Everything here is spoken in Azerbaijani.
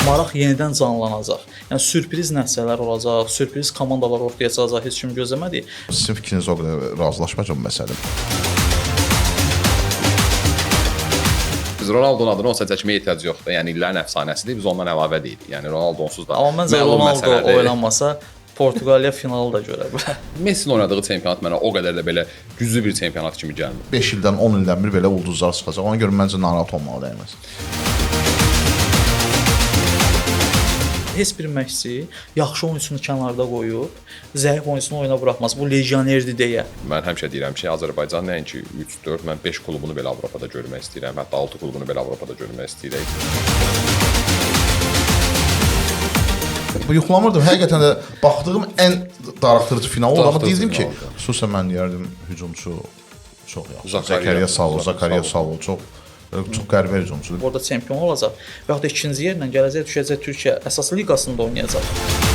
maraq yenidən canlanacaq. Yəni sürpriz nəticələr olacaq, sürpriz komandalar ortaya çıxacaq, heç kim gözləmədik. Sizin fikrinizə o qədər razılaşmayacağım məsələ. Biz Ronaldo'nun adını olsa çəkməyə ehtiyac yoxdur. Yəni illərin əfsanəsidir, biz ondan əlavə deyilik. Yəni Ronaldo onsuz da Amma məncə məlum Ronaldo məsələdir. oynanmasa Portuqaliya finalı da görə bilər. Messi'nin oynadığı çempionat mənə o qədər də belə güclü bir çempionat kimi gəlmir. 5 ildən 10 ildən bir belə ulduzlar çıxacaq. Ona görə məncə narahat olmalı dəyməz. Heç bir məşqçi yaxşı oyunçunu kənarda qoyub, zəif oyunçunu oyuna buraxmaz. Bu legionerdir deyə. Mən həmişə deyirəm ki, Azərbaycan nəinki 3-4, mən 5 klubunu belə Avropada görmək istəyirəm. Hətta 6 klubunu belə Avropada görmək istəyirəm. Bu yuxulamırdım. Həqiqətən də baxdığım ən darıxdırıcı final oldu. Amma deyirdim ki, finaldır. xüsusən mən deyərdim hücumçu çox yaxşı. Zakariya Zakariya Salov çox qəribə hücumçudur. Orada çempion olacaq və ya da ikinci yerlə gələcək düşəcək Türkiyə əsas liqasında oynayacaq.